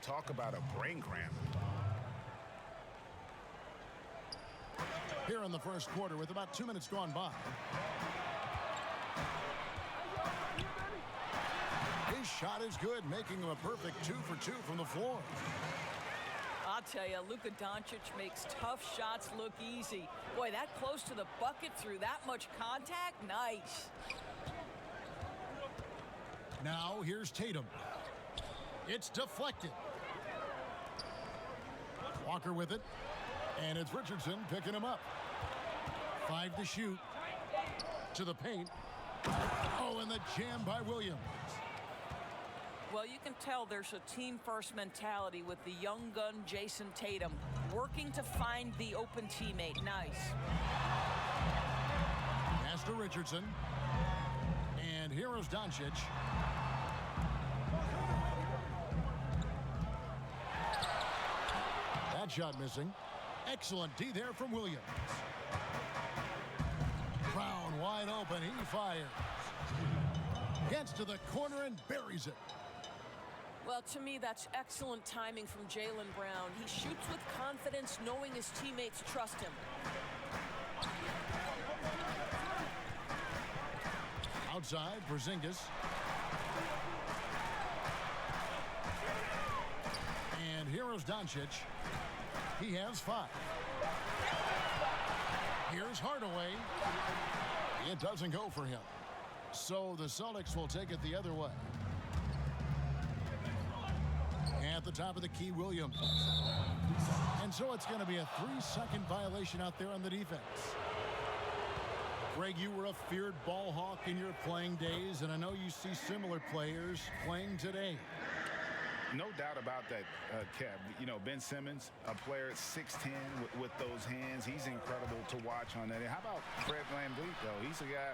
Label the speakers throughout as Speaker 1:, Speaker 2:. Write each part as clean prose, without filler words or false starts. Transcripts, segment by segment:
Speaker 1: Talk about a brain cramp.
Speaker 2: Here in the first quarter with about 2 minutes gone by. His shot is good, making him a perfect 2 for 2 from the floor.
Speaker 3: I'll tell you, Luka Doncic makes tough shots look easy. Boy, that close to the bucket through that much contact, nice.
Speaker 2: Now here's Tatum. It's deflected. Walker with it. And it's Richardson picking him up. 5 to shoot. To the paint. Oh, and the jam by Williams.
Speaker 3: Well, you can tell there's a team-first mentality with the young gun Jason Tatum working to find the open teammate. Nice.
Speaker 2: Pass to Richardson. And here is Doncic. That shot missing. Excellent D there from Williams. Brown wide open. He fires. Gets to the corner and buries it.
Speaker 3: Well, to me, that's excellent timing from Jaylen Brown. He shoots with confidence, knowing his teammates trust him.
Speaker 2: Outside, Porzingis. And here is Doncic. He has 5. Here's Hardaway. It doesn't go for him. So the Celtics will take it the other way. At the top of the key, Williams. And so it's going to be a 3-second violation out there on the defense. Greg, you were a feared ball hawk in your playing days, and I know you see similar players playing today.
Speaker 1: No doubt about that, Kev. You know, Ben Simmons, a player at 6'10" with those hands. He's incredible to watch on that. And how about Fred VanVleet, though? He's a guy,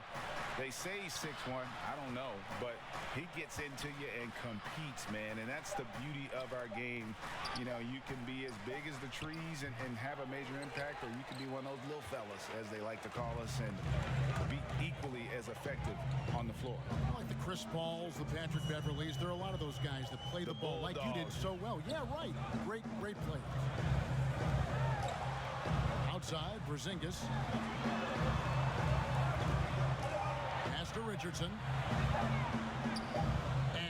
Speaker 1: they say he's 6'1". I don't know. But he gets into you and competes, man. And that's the beauty of our game. You know, you can be as big as the trees and have a major impact, or you can be one of those little fellas, as they like to call us, and be equally as effective on the floor.
Speaker 2: Like the Chris Pauls, the Patrick Beverleys, there are a lot of those guys that play the ball like you did so well. Yeah, right. Great play. Outside, Porzingis. Pass to Richardson.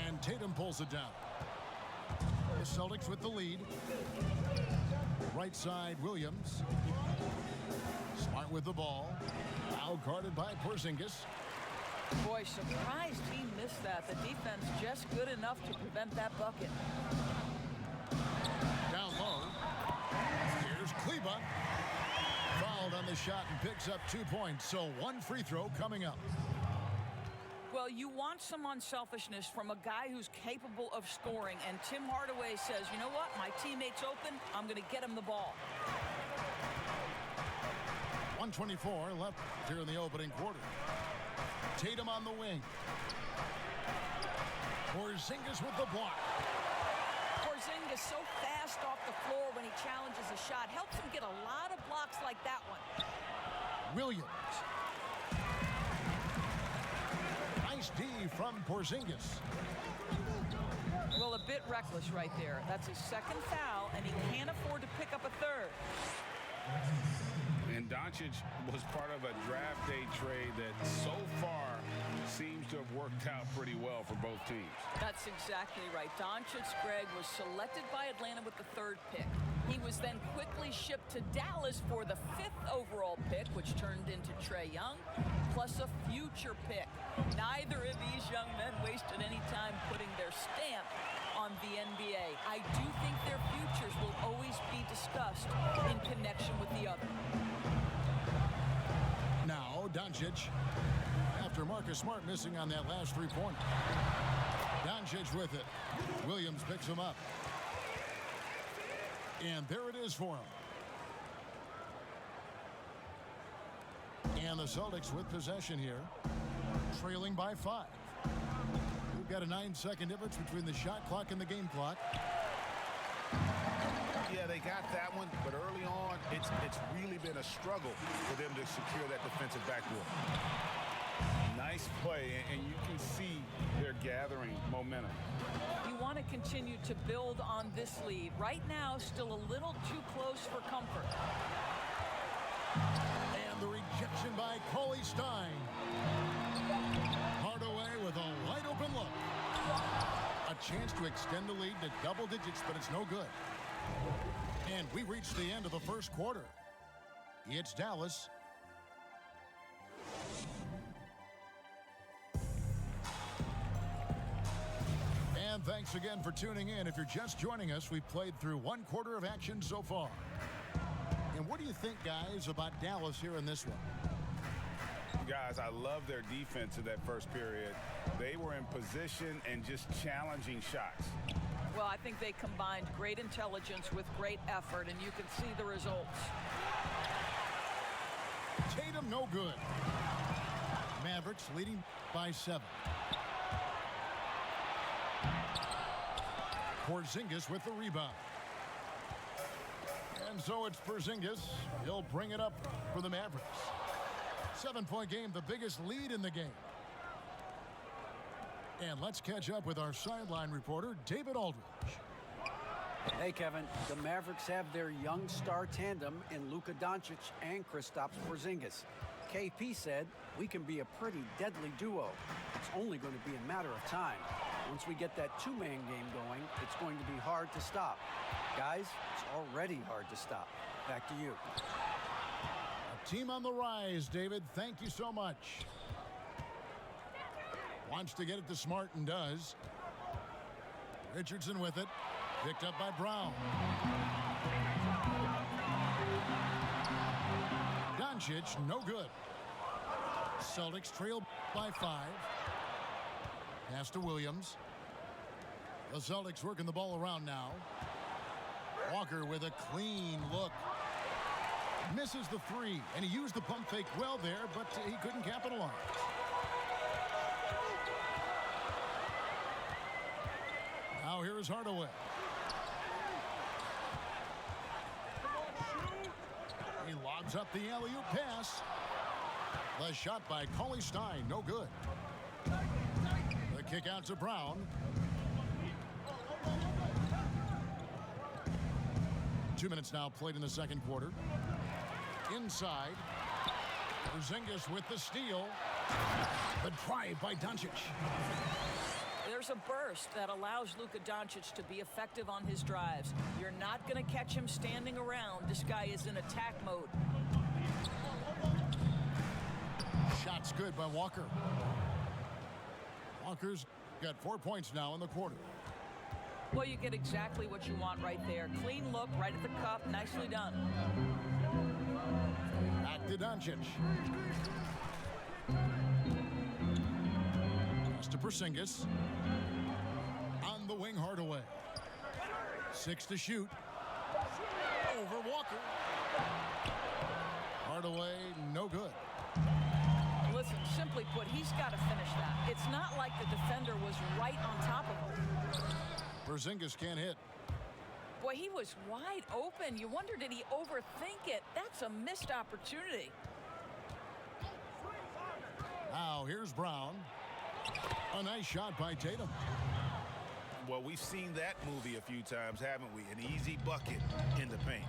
Speaker 2: And Tatum pulls it down. The Celtics with the lead. Right side, Williams. Smart with the ball. Now guarded by Porzingis.
Speaker 3: Boy, surprised he missed that. The defense just good enough to prevent that bucket.
Speaker 2: Down low. Here's Kleba. Fouled on the shot and picks up 2 points. So 1 free throw coming up.
Speaker 3: Well, you want some unselfishness from a guy who's capable of scoring. And Tim Hardaway says, you know what? My teammate's open. I'm going to get him the ball.
Speaker 2: 1:24 left here in the opening quarter. Tatum on the wing. Porzingis with the block.
Speaker 3: Porzingis so fast off the floor when he challenges a shot. Helps him get a lot of blocks like that one.
Speaker 2: Williams. Nice D from Porzingis.
Speaker 3: Well, a bit reckless right there. That's his second foul, and he can't afford to pick up a third.
Speaker 1: And Doncic was part of a draft day trade that so far seems to have worked out pretty well for both teams.
Speaker 3: That's exactly right. Doncic, Greg, was selected by Atlanta with the 3rd pick. He was then quickly shipped to Dallas for the 5th overall pick, which turned into Trae Young, plus a future pick. Neither of these young men wasted any time putting their stamp on the NBA. I do think their futures will always be discussed in connection with the other.
Speaker 2: Now, Doncic, after Marcus Smart missing on that last 3-pointer. Doncic with it. Williams picks him up. And there it is for him. And the Celtics with possession here, trailing by 5. We've got a 9-second difference between the shot clock and the game clock.
Speaker 1: Yeah, they got that one, but early on, it's really been a struggle for them to secure that defensive backboard. Nice play, and you can see they're gathering momentum.
Speaker 3: You want to continue to build on this lead. Right now, still a little too close for comfort.
Speaker 2: And the rejection by Carlisle. Hardaway with a wide open look. A chance to extend the lead to double digits, but it's no good. And we reached the end of the first quarter. It's Dallas. And thanks again for tuning in. If you're just joining us, we've played through one quarter of action so far. And what do you think, guys, about Dallas here in this one?
Speaker 1: Guys, I love their defense in that first period. They were in position and just challenging shots.
Speaker 3: Well, I think they combined great intelligence with great effort, and you can see the results.
Speaker 2: Tatum, no good. Mavericks leading by 7. Porzingis with the rebound. And so it's Porzingis. He'll bring it up for the Mavericks. 7-point game, the biggest lead in the game. And let's catch up with our sideline reporter, David Aldridge.
Speaker 4: Hey, Kevin. The Mavericks have their young star tandem in Luka Doncic and Kristaps Porzingis. KP said, "We can be a pretty deadly duo. It's only going to be a matter of time. Once we get that two-man game going, it's going to be hard to stop. Guys, it's already hard to stop. Back to you."
Speaker 2: A team on the rise, David. Thank you so much. Wants to get it to Smart and does. Richardson with it. Picked up by Brown. Doncic, no good. Celtics trail by 5. Pass to Williams. The Celtics working the ball around now. Walker with a clean look. Misses the 3, and he used the pump fake well there, but he couldn't capitalize. Now here is Hardaway. He lobs up the alley-oop pass. The shot by Carlisle, no good. The kick out to Brown. 2 minutes now played in the second quarter. Inside. Porzingis with the steal. The drive by Doncic.
Speaker 3: There's a burst that allows Luka Doncic to be effective on his drives. You're not going to catch him standing around. This guy is in attack mode.
Speaker 2: Shot's good by Walker. Walker's got 4 points now in the quarter.
Speaker 3: Well, you get exactly what you want right there. Clean look, right at the cup. Nicely done.
Speaker 2: Back to Doncic. Pass to Porzingis. On the wing, Hardaway. 6 to shoot. Over Walker. Hardaway, no good.
Speaker 3: Listen, simply put, he's got to finish that. It's not like the defender was right on top of him.
Speaker 2: Porzingis can't hit.
Speaker 3: Boy, he was wide open. You wonder, did he overthink it? That's a missed opportunity.
Speaker 2: Now here's Brown. A nice shot by Tatum.
Speaker 1: Well, we've seen that movie a few times, haven't we? An easy bucket in the paint.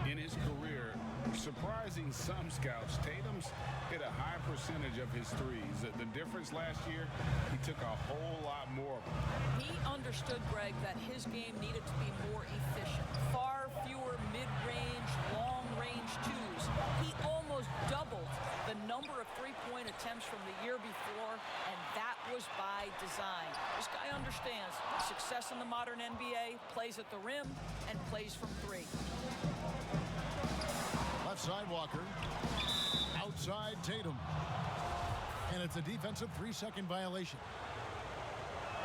Speaker 1: In his career, surprising some scouts, Tatum's hit a high percentage of his threes. The difference last year, he took a whole lot more of them.
Speaker 3: He understood, Greg, that his game needed to be more efficient. Far fewer mid-range, long-range twos. He almost doubled the number of three-point attempts from the year before, and that was by design. This guy understands success in the modern NBA, plays at the rim, and plays from 3.
Speaker 2: Left side Walker. Outside Tatum. And it's a defensive 3-second violation.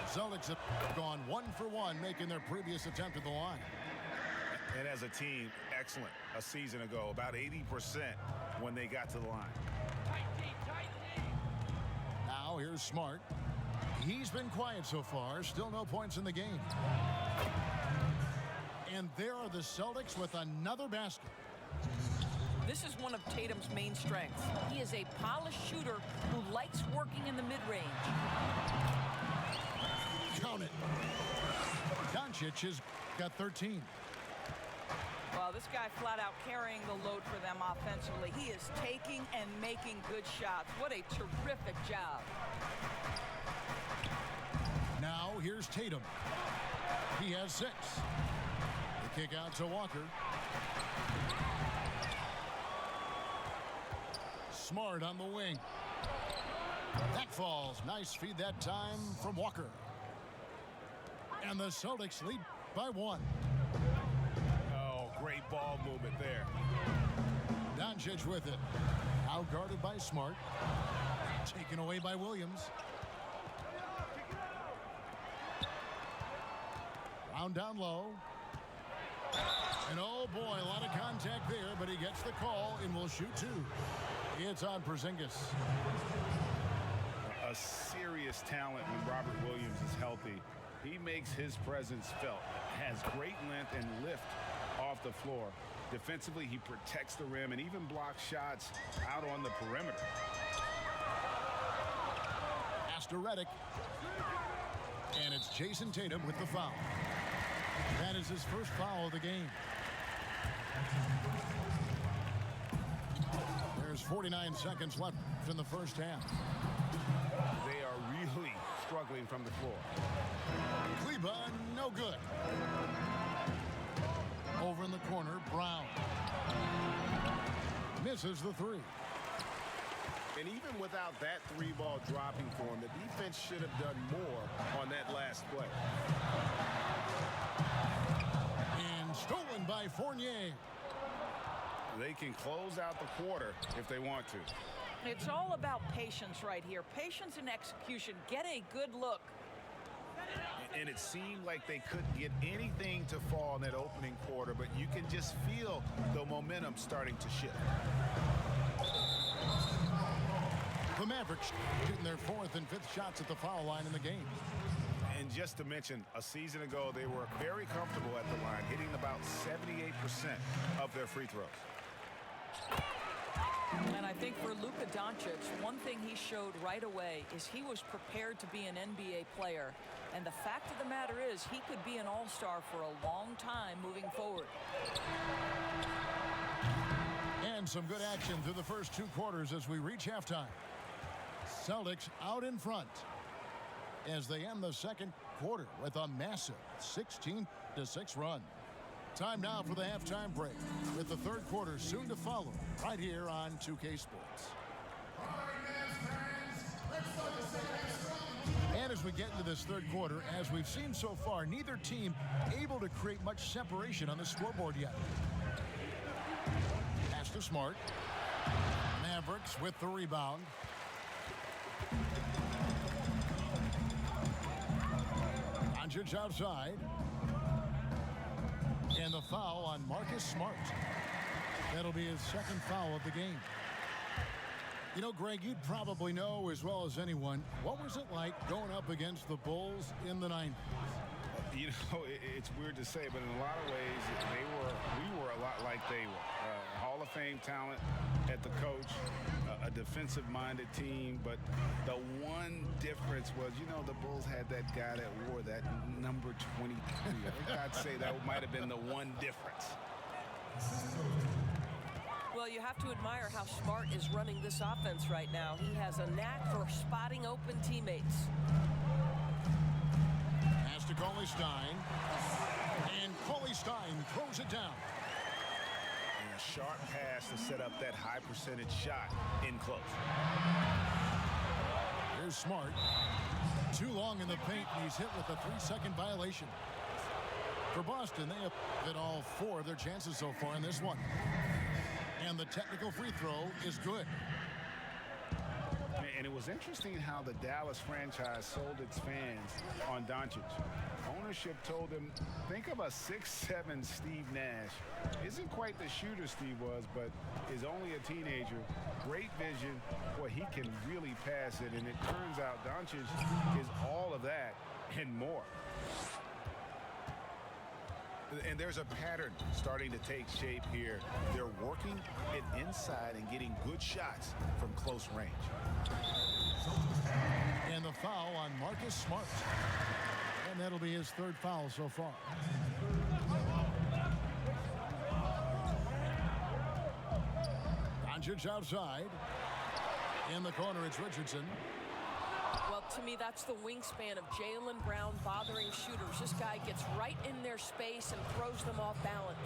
Speaker 2: Celtics have gone 1 for 1, making their previous attempt at the line.
Speaker 1: And as a team, excellent. A season ago, about 80% when they got to the line.
Speaker 2: Now here's Smart. He's been quiet so far. Still no points in the game. And there are the Celtics with another basket.
Speaker 3: This is one of Tatum's main strengths. He is a polished shooter who likes working in the mid-range.
Speaker 2: Count it. Doncic has got 13.
Speaker 3: Well, this guy flat out carrying the load for them offensively. He is taking and making good shots. What a terrific job.
Speaker 2: Now here's Tatum. He has 6. The kick out to Walker. Smart on the wing. That falls. Nice feed that time from Walker. And the Celtics lead by 1.
Speaker 1: Oh, great ball movement there.
Speaker 2: Doncic with it. Out guarded by Smart. Taken away by Williams. Round down low. And oh boy, a lot of contact there, but he gets the call and will shoot 2. It's on Porzingis.
Speaker 1: A serious talent when Robert Williams is healthy. He makes his presence felt. Has great length and lift off the floor. Defensively, he protects the rim and even blocks shots out on the perimeter.
Speaker 2: Pass to Redick. And it's Jason Tatum with the foul. That is his first foul of the game. There's 49 seconds left in the first half.
Speaker 1: They are really struggling from the floor.
Speaker 2: Kleba, no good. Over in the corner, Brown. Misses the 3.
Speaker 5: And even without that 3-ball dropping for him, the defense should have done more on that last play.
Speaker 2: And stolen by Fournier.
Speaker 1: They can close out the quarter if they want to.
Speaker 3: It's all about patience right here. Patience and execution. Get a good look.
Speaker 1: And it seemed like they couldn't get anything to fall in that opening quarter, but you can just feel the momentum starting to shift.
Speaker 2: The Mavericks getting their 4th and 5th shots at the foul line in the game.
Speaker 1: And just to mention, a season ago, they were very comfortable at the line, hitting about 78% of their free throws.
Speaker 3: And I think for Luka Doncic, one thing he showed right away is he was prepared to be an NBA player. And the fact of the matter is he could be an all-star for a long time moving forward.
Speaker 2: And some good action through the first 2 quarters as we reach halftime. Celtics out in front as they end the second quarter with a massive 16-6 run. Time now for the halftime break, with the third quarter soon to follow right here on 2K Sports. And as we get into this third quarter, as we've seen so far, neither team able to create much separation on the scoreboard yet. Pass to Smart. Mavericks with the rebound. Doncic outside. And the foul on Marcus Smart. That'll be his second foul of the game. You know, Greg, you'd probably know as well as anyone, what was it like going up against the Bulls in the 90s?
Speaker 1: You know, it's weird to say, but in a lot of ways, we were a lot like they were. Hall of Fame talent at the coach, a defensive-minded team, but the one difference was, you know, the Bulls had that guy that wore that number 23. I think I'd say that might have been the one difference.
Speaker 6: Well, you have to admire how Smart is running this offense right now. He has a knack for spotting open teammates.
Speaker 2: Pass to Cauley Stein. And Cauley Stein throws it down.
Speaker 1: And a sharp pass to set up that high percentage shot in close.
Speaker 2: Here's Smart. Too long in the paint, and he's hit with a 3-second violation. For Boston, they have hit all 4 of their chances so far in this one. And the technical free throw is good.
Speaker 1: And it was interesting how the Dallas franchise sold its fans on Doncic. Ownership told them, think of a 6'7" Steve Nash. Isn't quite the shooter Steve was, but is only a teenager. Great vision. Boy, he can really pass it. And it turns out Doncic is all of that and more. And there's a pattern starting to take shape here. They're working it inside and getting good shots from close range.
Speaker 2: And the foul on Marcus Smart. And that'll be his third foul so far. Doncic outside. In the corner, it's Richardson.
Speaker 6: Well, to me, that's the wingspan of Jaylen Brown bothering shooters. This guy gets right in their space and throws them off balance.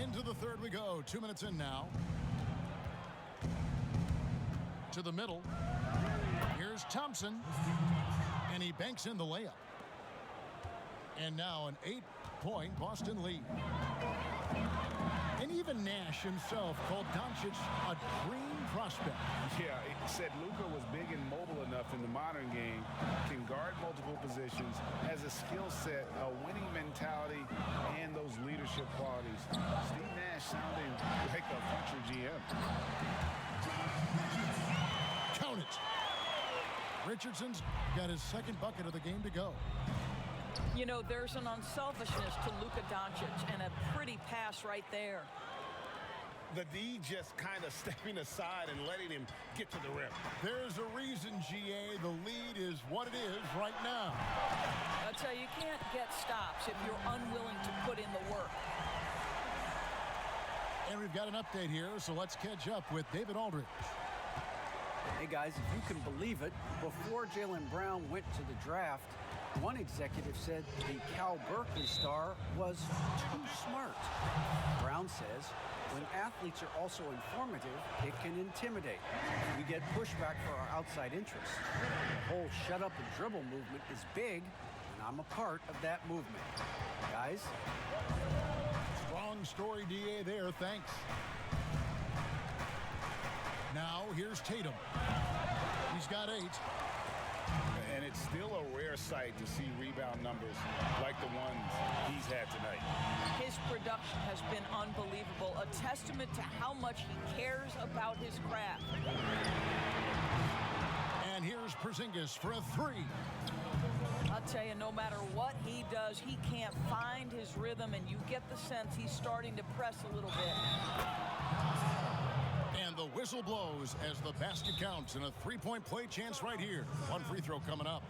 Speaker 2: Into the third we go. 2 minutes in now. To the middle. Here's Thompson. And he banks in the layup. And now an 8-point Boston lead. And even Nash himself called Doncic a dream prospect.
Speaker 1: Yeah, he said Luka was big and mobile enough in the modern game, can guard multiple positions, has a skill set, a winning mentality, and those leadership qualities. Steve Nash sounding like a future GM.
Speaker 2: Count it. Richardson's got his second bucket of the game to go.
Speaker 3: You know, there's an unselfishness to Luka Doncic and a pretty pass right there.
Speaker 5: The D just kind of stepping aside and letting him get to the rim.
Speaker 2: There's a reason, GA, the lead is what it is right now.
Speaker 3: I'll tell you, you can't get stops if you're unwilling to put in the work.
Speaker 2: And we've got an update here, so let's catch up with David Aldridge.
Speaker 4: Hey, guys, if you can believe it, before Jaylen Brown went to the draft, one executive said the Cal Berkeley star was too smart. Brown says, when athletes are also informative, it can intimidate. We get pushback for our outside interests. The whole shut up and dribble movement is big, and I'm a part of that movement. Guys?
Speaker 2: Strong story, DA, there. Thanks. Now, here's Tatum. He's got 8.
Speaker 1: And it's still a rare sight to see rebound numbers like the ones he's had tonight.
Speaker 3: His production has been unbelievable, a testament to how much he cares about his craft.
Speaker 2: And here's Porzingis for a 3.
Speaker 3: I'll tell you, no matter what he does, he can't find his rhythm, and you get the sense he's starting to press a little bit.
Speaker 2: And the whistle blows as the basket counts, and a 3-point play chance right here. One free throw coming up.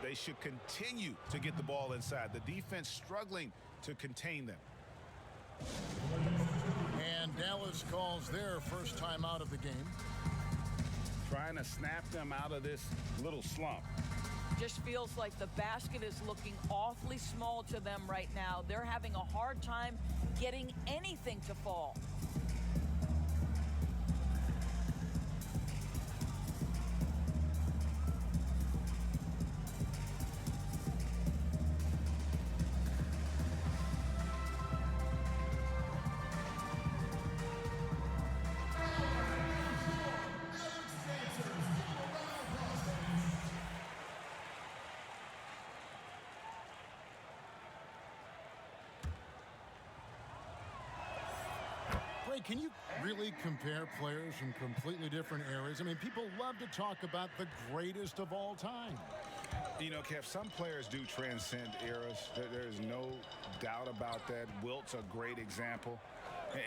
Speaker 1: They should continue to get the ball inside. The defense struggling to contain them.
Speaker 2: And Dallas calls their first time out of the game.
Speaker 1: Trying to snap them out of this little slump.
Speaker 3: Just feels like the basket is looking awfully small to them right now. They're having a hard time getting anything to fall.
Speaker 2: Can you really compare players from completely different eras? I mean, people love to talk about the greatest of all time.
Speaker 1: You know, Kev, some players do transcend eras. There's no doubt about that. Wilt's a great example,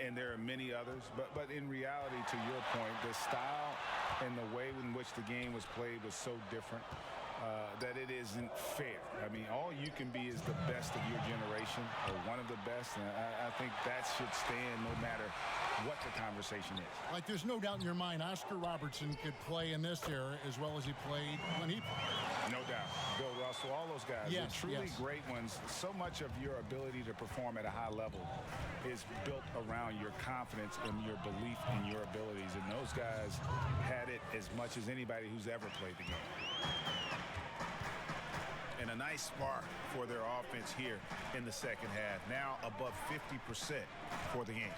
Speaker 1: and there are many others. But in reality, to your point, the style and the way in which the game was played was so different that it isn't fair. I mean, all you can be is the best of your generation, or one of the best, and I think that should stand no matter what the conversation is.
Speaker 2: Like, there's no doubt in your mind Oscar Robertson could play in this era as well as he played when he played.
Speaker 1: No doubt. Bill Russell, all those guys,
Speaker 2: yes,
Speaker 1: the truly great ones. So much of your ability to perform at a high level is built around your confidence and your belief in your abilities, and those guys had it as much as anybody who's ever played the game. And a nice spark for their offense here in the second half. Now above 50% for the game.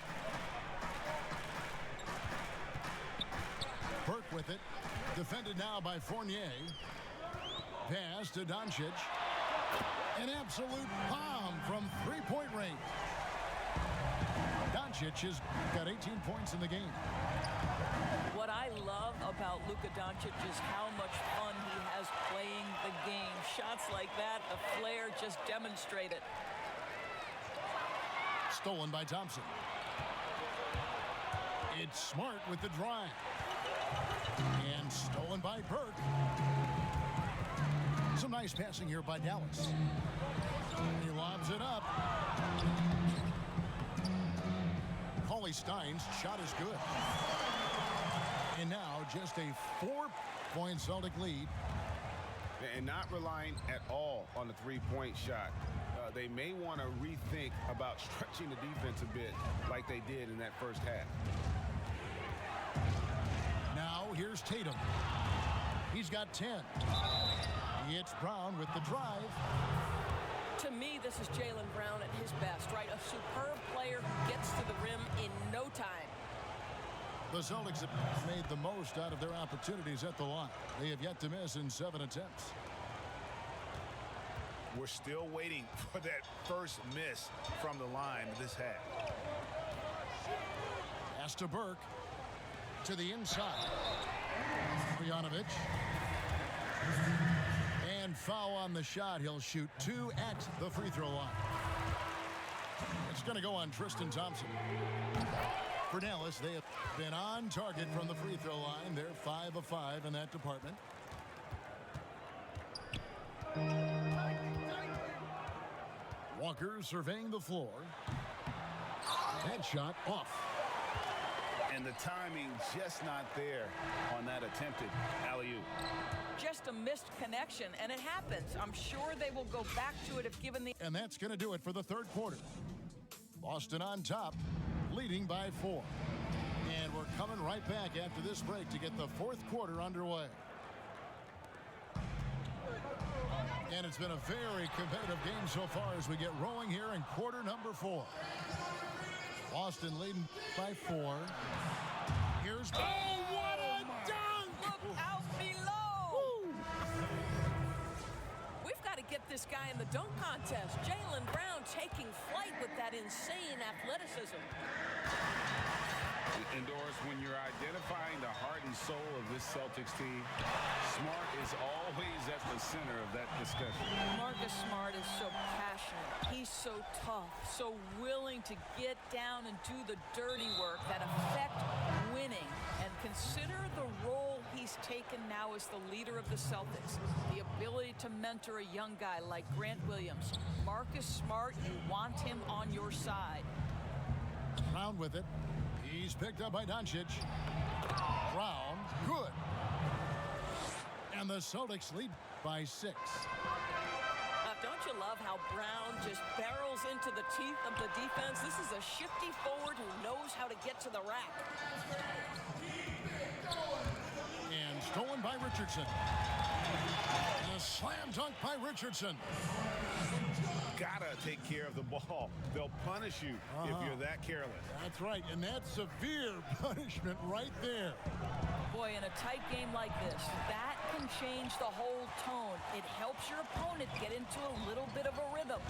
Speaker 2: Burke with it. Defended now by Fournier. Pass to Doncic. An absolute bomb from three-point range. Doncic has got 18 points in the game.
Speaker 3: What I love about Luka Doncic is how much fun he has playing the game. Shots like that, the flair just demonstrated.
Speaker 2: Stolen by Thompson. It's Smart with the drive. And stolen by Burke. Some nice passing here by Dallas. He lobs it up. Cauley Stein's shot is good. And now just a 4-point Celtic lead.
Speaker 5: And not relying at all on the three-point shot. They may want to rethink about stretching the defense a bit like they did in that first half.
Speaker 2: Now here's Tatum. He's got 10. It's Brown with the drive.
Speaker 6: To me, this is Jaylen Brown at his best, right? A superb player who gets to the rim in no time.
Speaker 2: The Celtics have made the most out of their opportunities at the line. They have yet to miss in 7 attempts.
Speaker 1: We're still waiting for that first miss from the line this half.
Speaker 2: Pass to Burke. To the inside. Bojanovic. And foul on the shot. He'll shoot 2 at the free throw line. It's going to go on Tristan Thompson. For Dallas, they have been on target from the free throw line. They're 5 of 5 in that department. Walker surveying the floor. That shot off.
Speaker 1: And the timing just not there on that attempted alley-oop.
Speaker 3: Just a missed connection, and it happens. I'm sure they will go back to it if given the...
Speaker 2: And that's going to do it for the third quarter. Boston on top, leading by 4. And we're coming right back after this break to get the fourth quarter underway. And it's been a very competitive game so far as we get rolling here in quarter number 4. Boston leading by 4. Here's... Oh, what a dunk!
Speaker 3: Look out below!
Speaker 2: Woo.
Speaker 6: We've got to get this guy in the dunk contest. Jaylen Brown taking flight with that insane athleticism.
Speaker 1: Indoors, when you're identifying the heart and soul of this Celtics team, Smart is always at the center of that discussion.
Speaker 3: Marcus Smart is so passionate. He's so tough, so willing to get down and do the dirty work that affect winning. And consider the role he's taken now as the leader of the Celtics. The ability to mentor a young guy like Grant Williams. Marcus Smart, you want him on your side.
Speaker 2: Brown with it. He's picked up by Doncic. Brown, good. And the Celtics lead by 6.
Speaker 6: Don't you love how Brown just barrels into the teeth of the defense? This is a shifty forward who knows how to get to the rack.
Speaker 2: And stolen by Richardson. And a slam dunk by Richardson.
Speaker 1: Gotta take care of the ball. They'll punish you if you're that careless.
Speaker 2: That's right, and that's severe punishment right there.
Speaker 3: Boy, in a tight game like this, that can change the whole tone. It helps your opponent get into a little bit of a rhythm.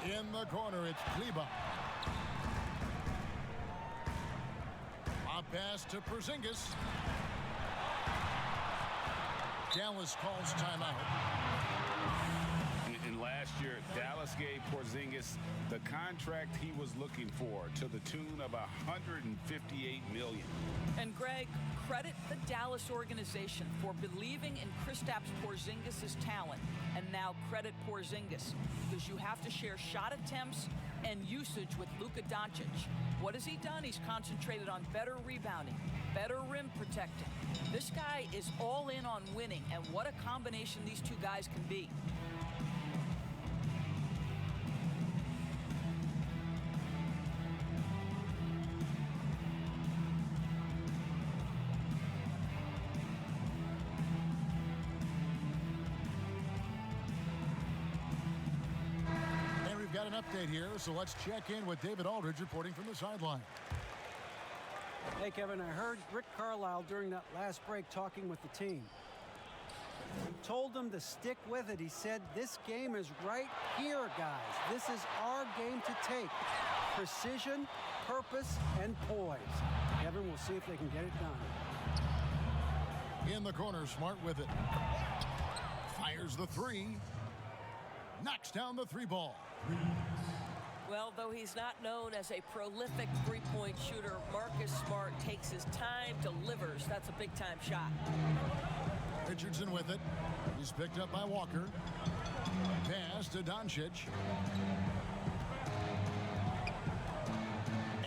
Speaker 2: In the corner, it's Kleber. A pass to Porzingis. Dallas calls timeout.
Speaker 1: And last year, Dallas gave Porzingis the contract he was looking for to the tune of $158 million.
Speaker 3: And Greg, credit the Dallas organization for believing in Kristaps Porzingis' talent. And now credit Porzingis, because you have to share shot attempts and usage with Luka Doncic. What has he done? He's concentrated on better rebounding, better rim protecting. This guy is all in on winning, and what a combination these two guys can be.
Speaker 2: Got an update here, so let's check in with David Aldridge reporting from the sideline.
Speaker 4: Hey, Kevin, I heard Rick Carlisle during that last break talking with the team. He told them to stick with it. He said, this game is right here, guys. This is our game to take. Precision, purpose, and poise. Kevin, we'll see if they can get it done.
Speaker 2: In the corner, Smart with it. Fires the 3. Knocks down the 3 ball.
Speaker 6: Well, though he's not known as a prolific three-point shooter, Marcus Smart takes his time, delivers. That's a big-time shot.
Speaker 2: Richardson with it. He's picked up by Walker. Pass to Doncic.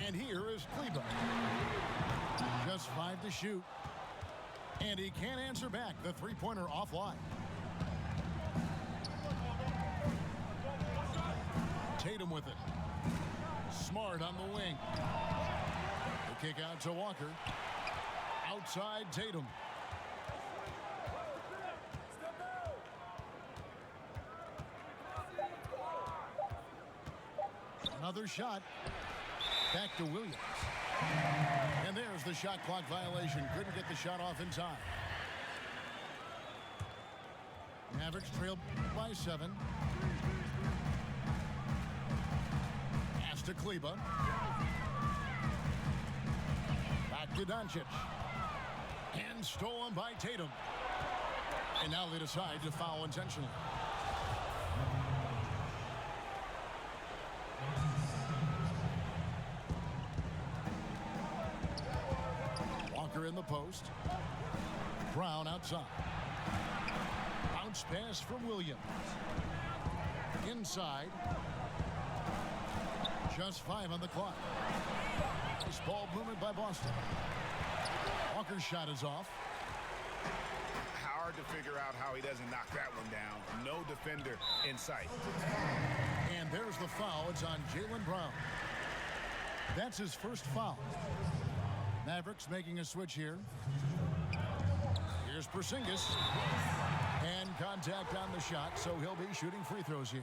Speaker 2: And here is Kleber. Just 5 to shoot. And he can't answer back. The three-pointer offline. Tatum with it. Smart on the wing. The kick out to Walker. Outside Tatum. Another shot. Back to Williams. And there's the shot clock violation. Couldn't get the shot off in time. Mavericks trailed by 7. Pass to Kleber. Back to Doncic. And stolen by Tatum. And now they decide to foul intentionally. Walker in the post. Brown outside. Bounce pass from Williams. Inside. Just 5 on the clock. This ball movement by Boston. Walker's shot is off.
Speaker 1: Hard to figure out how he doesn't knock that one down. No defender in sight.
Speaker 2: And there's the foul. It's on Jaylen Brown. That's his first foul. Mavericks making a switch here. Here's Porzingis. And contact on the shot, so he'll be shooting free throws here.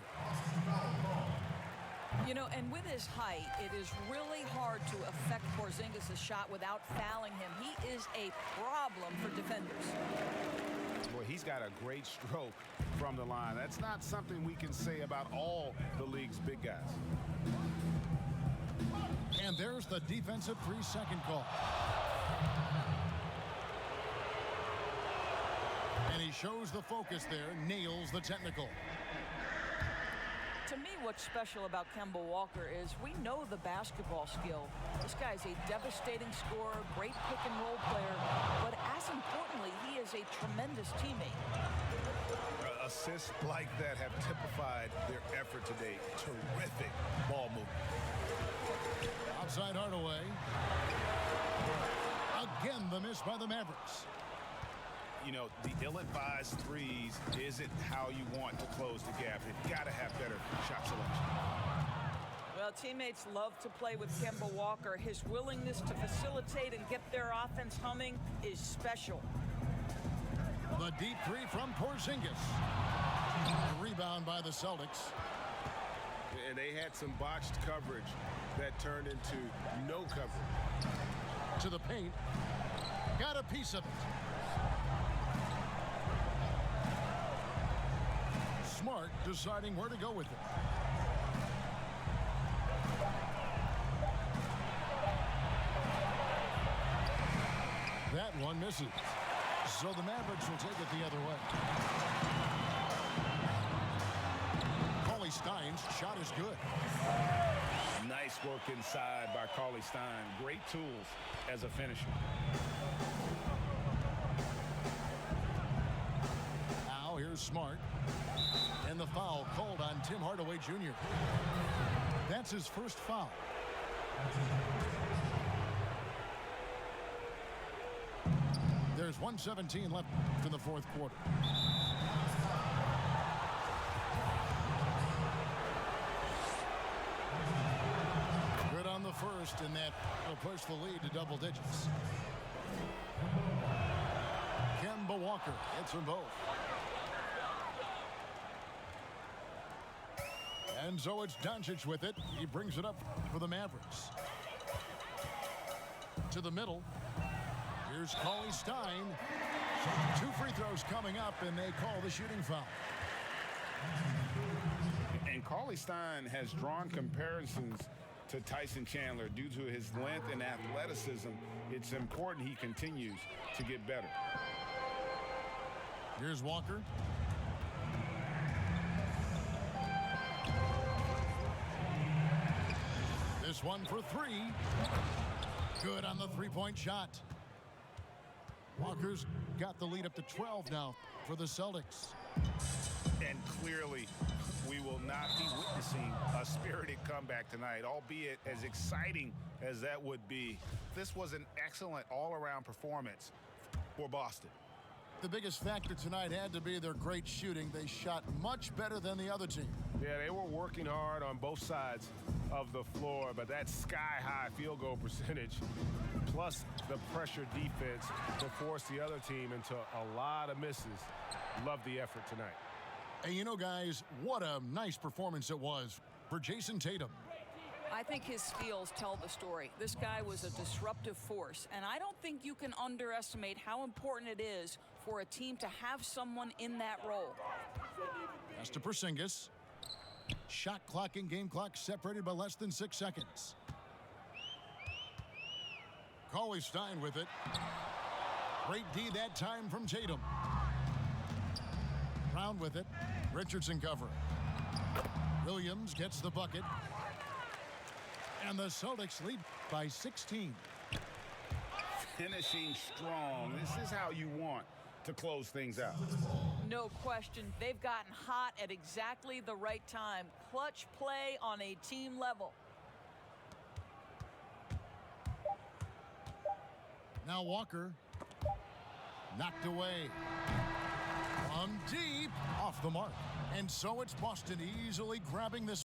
Speaker 3: You know, and with his height, it is really hard to affect Porzingis' shot without fouling him. He is a problem for defenders.
Speaker 1: Boy, he's got a great stroke from the line. That's not something we can say about all the league's big guys.
Speaker 2: And there's the defensive 3-second call. And he shows the focus there, nails the technical.
Speaker 3: To me, what's special about Kemba Walker is we know the basketball skill. This guy's a devastating scorer, great pick-and-roll player, but as importantly, he is a tremendous teammate.
Speaker 1: Assists like that have typified their effort today. Terrific ball movement.
Speaker 2: Outside Hardaway. Again, the miss by the Mavericks.
Speaker 1: You know, the ill-advised threes isn't how you want to close the gap. You've got to have better shot selection.
Speaker 3: Well, teammates love to play with Kemba Walker. His willingness to facilitate and get their offense humming is special.
Speaker 2: The deep three from Porzingis. Rebound by the Celtics.
Speaker 5: And they had some botched coverage that turned into no coverage.
Speaker 2: To the paint. Got a piece of it. Smart deciding where to go with it. That one misses. So the Mavericks will take it the other way. Cauley Stein's shot is good.
Speaker 1: Nice work inside by Cauley Stein. Great tools as a finisher.
Speaker 2: Now here's Smart. And the foul called on Tim Hardaway Jr. That's his first foul. There's 1:17 left in the fourth quarter. Good on the first, and that will push the lead to double digits. Kemba Walker hits them both. And so it's Doncic with it. He brings it up for the Mavericks. To the middle. Here's Cauley Stein. 2 free throws coming up, and they call the shooting foul.
Speaker 1: And Cauley Stein has drawn comparisons to Tyson Chandler due to his length and athleticism. It's important he continues to get better.
Speaker 2: Here's Walker. This one for 3. Good on the 3-point shot. Walker's got the lead up to 12 now for the Celtics.
Speaker 1: And clearly, we will not be witnessing a spirited comeback tonight, albeit as exciting as that would be. This was an excellent all-around performance for Boston.
Speaker 2: The biggest factor tonight had to be their great shooting. They shot much better than the other team.
Speaker 5: Yeah, they were working hard on both sides of the floor, but that sky-high field goal percentage, plus the pressure defense to force the other team into a lot of misses. Love the effort tonight.
Speaker 2: And you know, guys, what a nice performance it was for Jason Tatum.
Speaker 3: I think his steals tell the story. This guy was a disruptive force, and I don't think you can underestimate how important it is for a team to have someone in that role.
Speaker 2: Pass to Porzingis. Shot clock and game clock separated by less than 6 seconds. Cauley-Stein with it. Great D that time from Tatum. Brown with it. Richardson covering. Williams gets the bucket. And the Celtics lead by 16.
Speaker 1: Finishing strong. This is how you want to close things out.
Speaker 3: No question. They've gotten hot at exactly the right time. Clutch play on a team level.
Speaker 2: Now Walker. Knocked away. From deep. Off the mark. And so it's Boston easily grabbing this